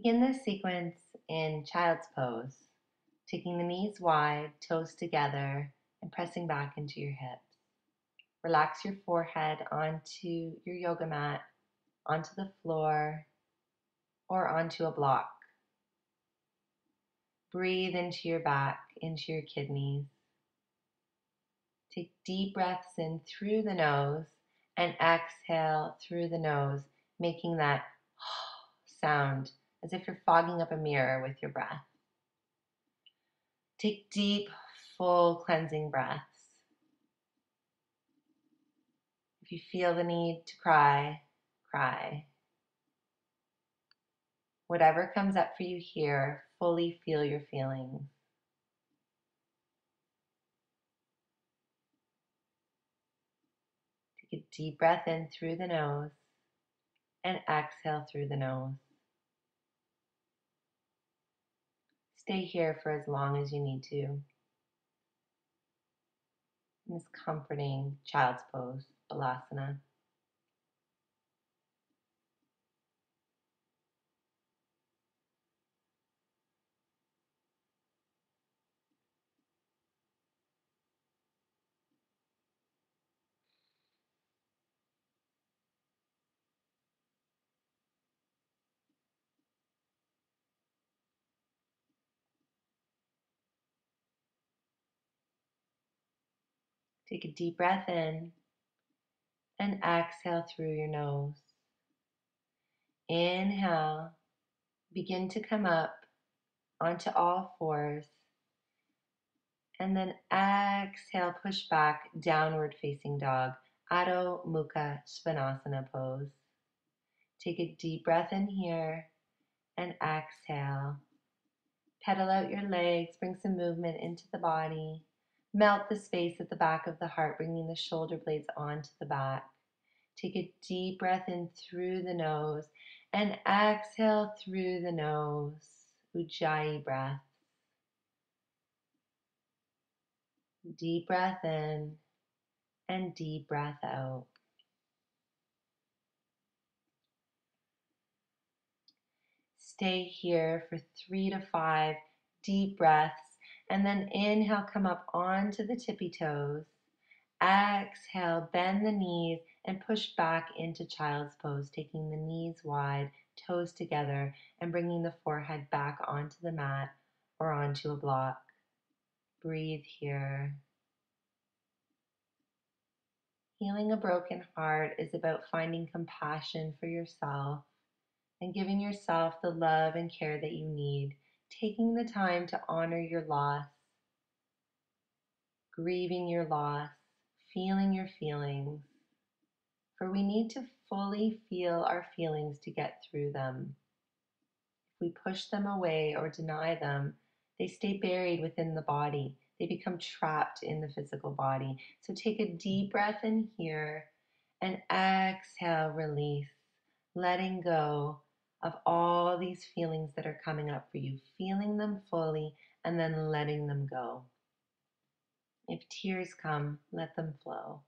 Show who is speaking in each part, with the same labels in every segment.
Speaker 1: Begin this sequence in child's pose, taking the knees wide, toes together, and pressing back into your hips. Relax your forehead onto your yoga mat, onto the floor, or onto a block. Breathe into your back, into your kidneys. Take deep breaths in through the nose and exhale through the nose, making that sound as if you're fogging up a mirror with your breath. Take deep, full cleansing breaths. If you feel the need to cry, cry. Whatever comes up for you here, fully feel your feelings. Take a deep breath in through the nose and exhale through the nose. Stay here for as long as you need to. In this comforting child's pose, Balasana. Take a deep breath in and exhale through your nose. Inhale, begin to come up onto all fours, and then exhale, push back, downward facing dog, Adho Mukha Svanasana pose. Take a deep breath in here and exhale. Pedal out your legs, bring some movement into the body. Melt the space at the back of the heart, bringing the shoulder blades onto the back. Take a deep breath in through the nose and exhale through the nose. Ujjayi breath. Deep breath in and deep breath out. Stay here for 3 to 5 deep breaths, and then inhale, come up onto the tippy toes. Exhale, bend the knees and push back into child's pose, taking the knees wide, toes together, and bringing the forehead back onto the mat or onto a block. Breathe here. Healing a broken heart is about finding compassion for yourself and giving yourself the love and care that you need, taking the time to honor your loss, grieving your loss, feeling your feelings. For we need to fully feel our feelings to get through them. If we push them away or deny them, they stay buried within the body. They become trapped in the physical body. So take a deep breath in here and exhale, release, letting go of all these feelings that are coming up for you, feeling them fully and then letting them go. If tears come, let them flow.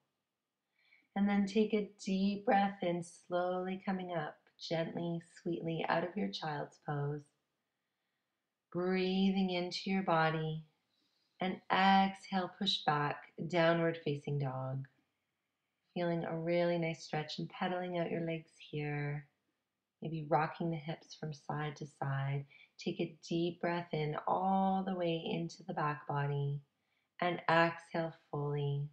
Speaker 1: And then take a deep breath in, slowly coming up, gently, sweetly out of your child's pose. Breathing into your body and exhale, push back, downward facing dog. Feeling a really nice stretch and pedaling out your legs here. Maybe rocking the hips from side to side. Take a deep breath in all the way into the back body and exhale fully.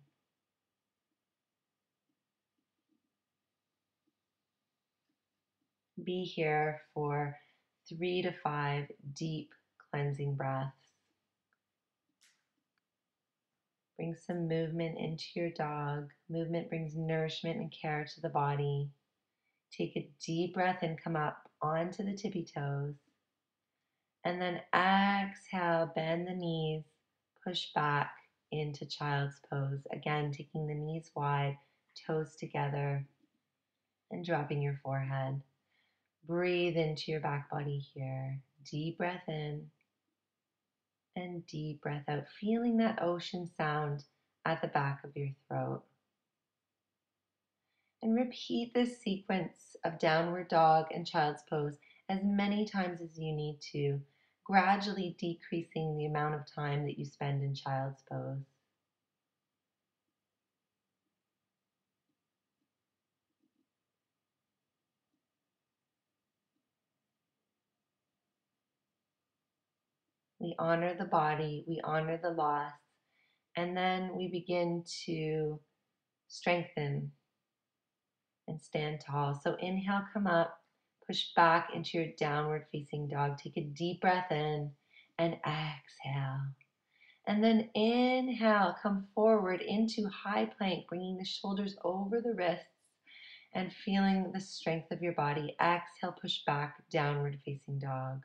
Speaker 1: Be here for 3 to 5 deep cleansing breaths. Bring some movement into your dog. Movement brings nourishment and care to the body. Take a deep breath and come up onto the tippy toes. And then exhale, bend the knees, push back into child's pose. Again, taking the knees wide, toes together, and dropping your forehead. Breathe into your back body here. Deep breath in and deep breath out, feeling that ocean sound at the back of your throat. And repeat this sequence of downward dog and child's pose as many times as you need to, gradually decreasing the amount of time that you spend in child's pose. We honor the body, we honor the loss, and then we begin to strengthen and stand tall. So inhale, come up, push back into your downward facing dog. Take a deep breath in and exhale. And then inhale, come forward into high plank, bringing the shoulders over the wrists and feeling the strength of your body. Exhale, push back, downward facing dog.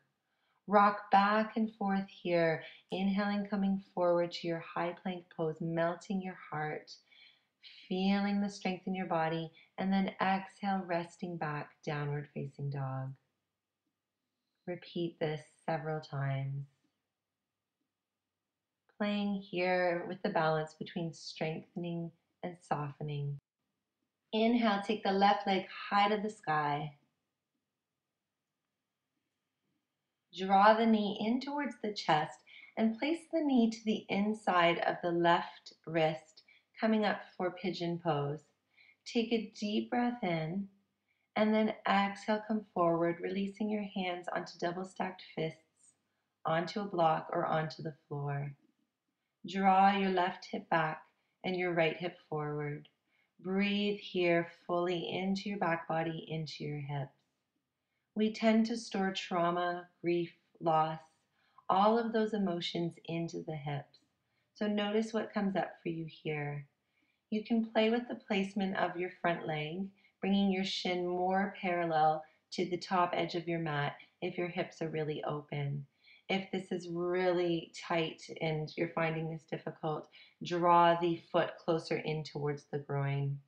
Speaker 1: Rock back and forth here. Inhaling, coming forward to your high plank pose, melting your heart, feeling the strength in your body, and then exhale, resting back, downward facing dog. Repeat this several times. Playing here with the balance between strengthening and softening. Inhale, take the left leg high to the sky. Draw the knee in towards the chest and place the knee to the inside of the left wrist, coming up for pigeon pose. Take a deep breath in and then exhale, come forward, releasing your hands onto double stacked fists, onto a block or onto the floor. Draw your left hip back and your right hip forward. Breathe here fully into your back body, into your hips. We tend to store trauma, grief, loss, all of those emotions into the hips. So notice what comes up for you here. You can play with the placement of your front leg, bringing your shin more parallel to the top edge of your mat if your hips are really open. If this is really tight and you're finding this difficult, draw the foot closer in towards the groin.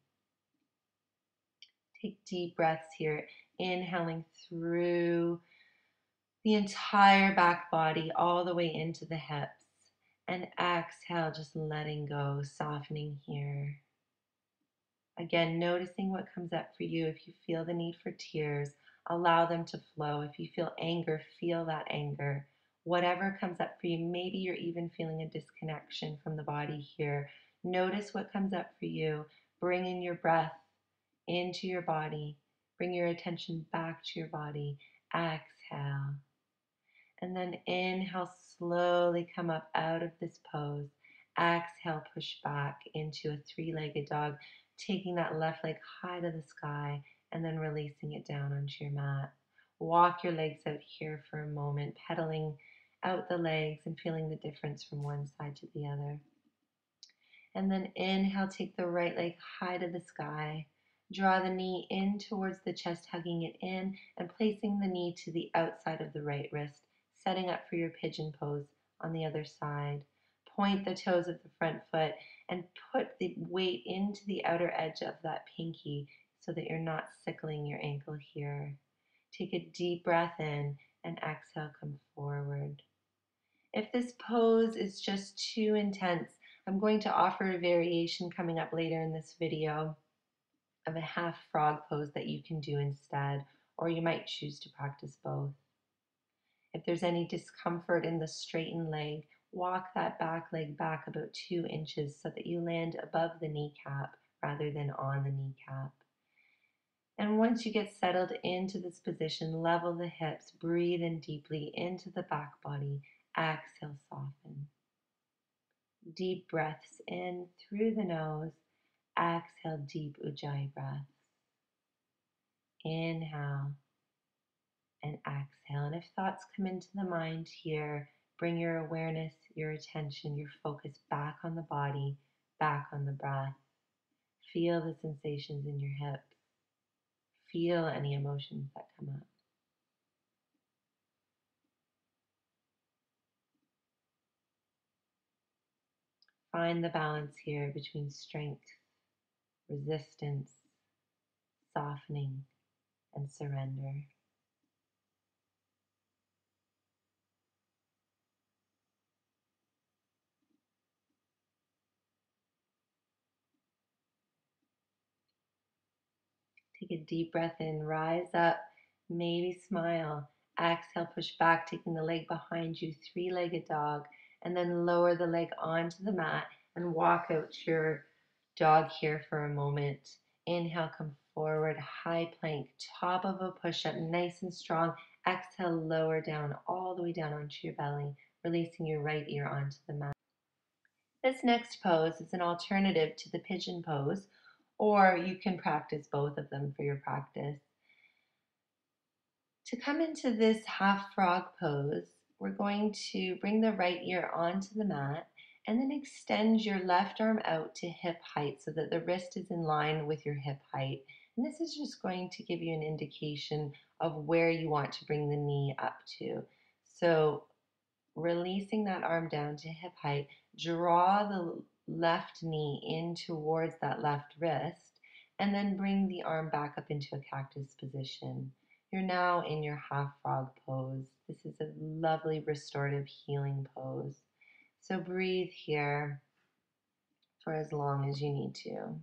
Speaker 1: Take deep breaths here, inhaling through the entire back body all the way into the hips. And exhale, just letting go, softening here. Again, noticing what comes up for you. If you feel the need for tears, allow them to flow. If you feel anger, feel that anger. Whatever comes up for you, maybe you're even feeling a disconnection from the body here. Notice what comes up for you. Bring in your breath into your body. Bring your attention back to your body. Exhale. And then inhale, slowly come up out of this pose. Exhale, push back into a three-legged dog, taking that left leg high to the sky and then releasing it down onto your mat. Walk your legs out here for a moment, pedaling out the legs and feeling the difference from one side to the other. And then inhale, take the right leg high to the sky. Draw the knee in towards the chest, hugging it in and placing the knee to the outside of the right wrist, setting up for your pigeon pose on the other side. Point the toes of the front foot and put the weight into the outer edge of that pinky so that you're not sickling your ankle here. Take a deep breath in and exhale, come forward. If this pose is just too intense, I'm going to offer a variation coming up later in this video of a half frog pose that you can do instead, or you might choose to practice both. If there's any discomfort in the straightened leg, walk that back leg back about 2 inches so that you land above the kneecap rather than on the kneecap. And once you get settled into this position, level the hips, breathe in deeply into the back body, exhale, soften. Deep breaths in through the nose, exhale, deep ujjayi breaths. Inhale and exhale. And if thoughts come into the mind here, bring your awareness, your attention, your focus back on the body, back on the breath. Feel the sensations in your hips. Feel any emotions that come up. Find the balance here between strength, resistance, softening, and surrender. Take a deep breath in, rise up Maybe smile. Exhale, push back, taking the leg behind you, three-legged dog, and then lower the leg onto the mat and walk out your dog here for a moment. Inhale, come forward, high plank, top of a push-up, nice and strong. Exhale, lower down, all the way down onto your belly, releasing your right ear onto the mat. This next pose is an alternative to the pigeon pose, or you can practice both of them for your practice. To come into this half frog pose, we're going to bring the right ear onto the mat and then extend your left arm out to hip height so that the wrist is in line with your hip height. And this is just going to give you an indication of where you want to bring the knee up to. So releasing that arm down to hip height, draw the left knee in towards that left wrist, and then bring the arm back up into a cactus position. You're now in your half frog pose. This is a lovely restorative healing pose. So breathe here for as long as you need to.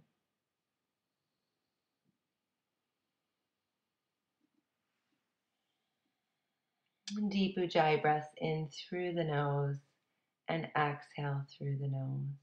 Speaker 1: Deep Ujjayi breaths in through the nose and exhale through the nose.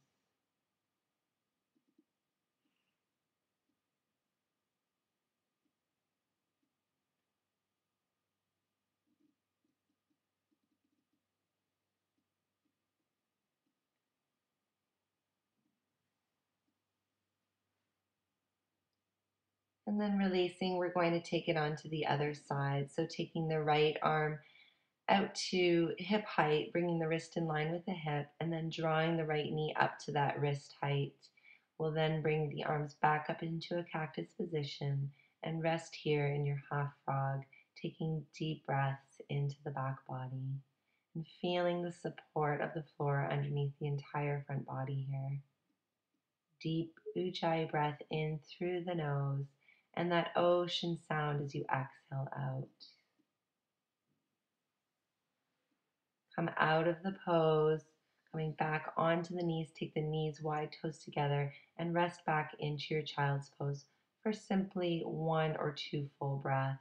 Speaker 1: And then releasing, we're going to take it onto the other side. So taking the right arm out to hip height, bringing the wrist in line with the hip, and then drawing the right knee up to that wrist height. We'll then bring the arms back up into a cactus position and rest here in your half frog, taking deep breaths into the back body and feeling the support of the floor underneath the entire front body here. Deep Ujjayi breath in through the nose and that ocean sound as you exhale out. Come out of the pose, coming back onto the knees, take the knees wide, toes together, and rest back into your child's pose for simply 1 or 2 full breaths.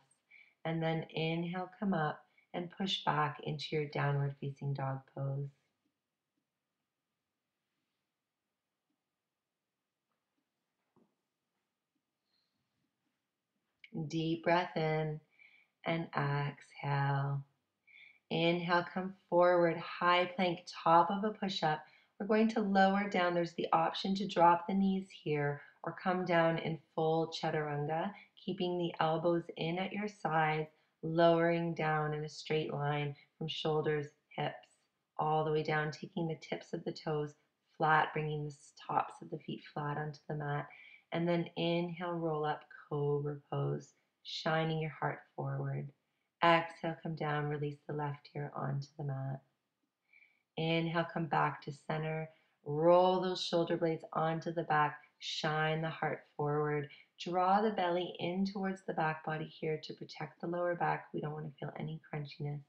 Speaker 1: And then inhale, come up and push back into your downward facing dog pose. Deep breath in and exhale. Inhale, come forward, high plank, top of a push-up. We're going to lower down. There's the option to drop the knees here or come down in full chaturanga, keeping the elbows in at your sides, lowering down in a straight line from shoulders, hips, all the way down, taking the tips of the toes flat, bringing the tops of the feet flat onto the mat. And then inhale, roll up, cobra pose, shining your heart forward. Exhale, come down, release the left ear onto the mat. Inhale, come back to center. Roll those shoulder blades onto the back. Shine the heart forward. Draw the belly in towards the back body here to protect the lower back. We don't want to feel any crunchiness.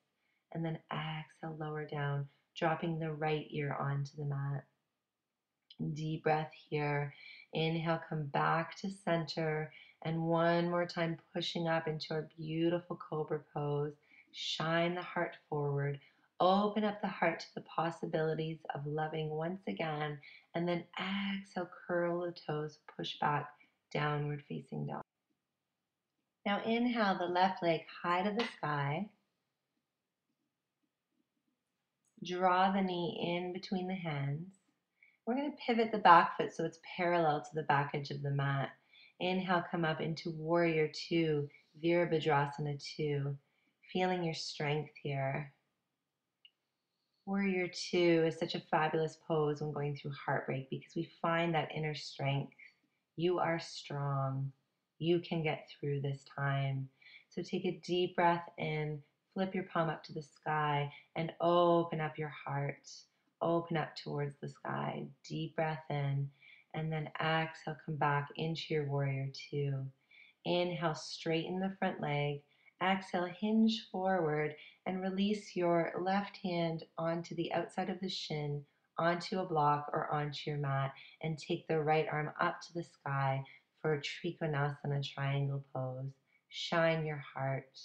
Speaker 1: And then exhale, lower down, dropping the right ear onto the mat. Deep breath here. Inhale, come back to center. And one more time, pushing up into our beautiful cobra pose. Shine the heart forward. Open up the heart to the possibilities of loving once again. And then exhale, curl the toes, push back, downward facing dog. Now inhale the left leg high to the sky. Draw the knee in between the hands. We're going to pivot the back foot so it's parallel to the back edge of the mat. Inhale, come up into Warrior Two, Virabhadrasana 2. Feeling your strength here. Warrior Two is such a fabulous pose when going through heartbreak because we find that inner strength. You are strong. You can get through this time. So take a deep breath in, flip your palm up to the sky, and open up your heart. Open up towards the sky. Deep breath in, and then exhale, come back into your Warrior Two. Inhale, straighten the front leg. Exhale, hinge forward and release your left hand onto the outside of the shin, onto a block or onto your mat, and take the right arm up to the sky for a Trikonasana triangle pose. Shine your heart.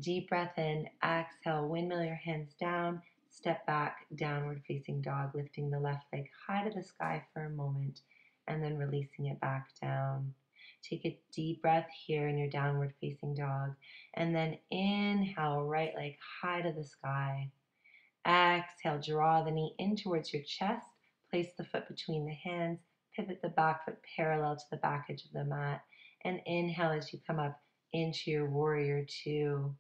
Speaker 1: Deep breath in, exhale, windmill your hands down, step back, downward facing dog, lifting the left leg high to the sky for a moment, and then releasing it back down. Take a deep breath here in your downward facing dog, and then inhale, right leg high to the sky. Exhale, draw the knee in towards your chest, place the foot between the hands, pivot the back foot parallel to the back edge of the mat, and inhale as you come up into your warrior two.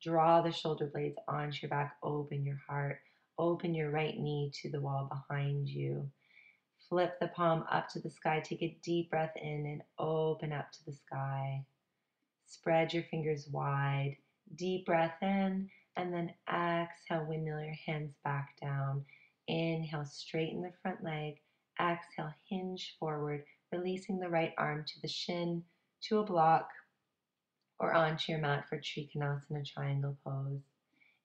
Speaker 1: Draw the shoulder blades onto your back, open your heart, open your right knee to the wall behind you. Flip the palm up to the sky, take a deep breath in and open up to the sky. Spread your fingers wide, deep breath in, and then exhale, windmill your hands back down. Inhale, straighten the front leg. Exhale, hinge forward, releasing the right arm to the shin, to a block, or onto your mat for Trikonasana triangle pose.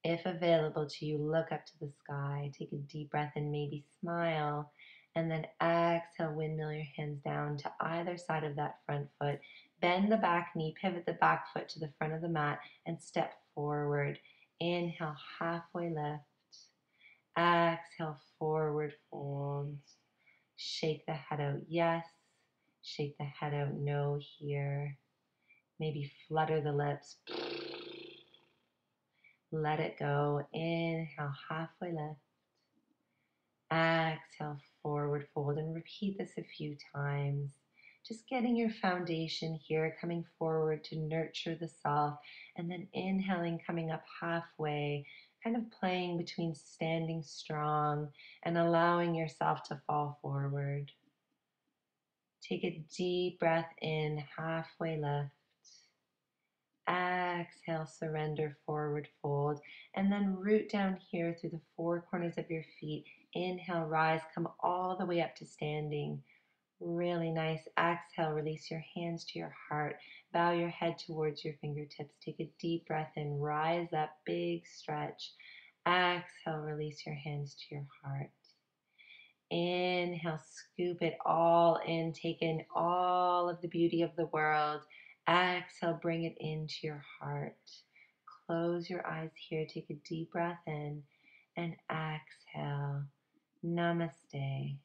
Speaker 1: If available to you, look up to the sky, take a deep breath in, maybe smile, and then exhale, windmill your hands down to either side of that front foot. Bend the back knee, pivot the back foot to the front of the mat, and step forward. Inhale, halfway lift. Exhale, forward fold. Shake the head out, yes. Shake the head out, no here. Maybe flutter the lips. Let it go. Inhale, halfway lift. Exhale, forward fold, and repeat this a few times. Just getting your foundation here, coming forward to nurture the self, and then inhaling, coming up halfway, kind of playing between standing strong and allowing yourself to fall forward. Take a deep breath in, halfway lift. Exhale, surrender, forward fold, and then root down here through the four corners of your feet. Inhale, rise, come all the way up to standing. Really nice. Exhale, release your hands to your heart. Bow your head towards your fingertips. Take a deep breath in, rise up, big stretch. Exhale, release your hands to your heart. Inhale, scoop it all in, take in all of the beauty of the world. Exhale, bring it into your heart. Close your eyes here, take a deep breath in, and exhale. Namaste.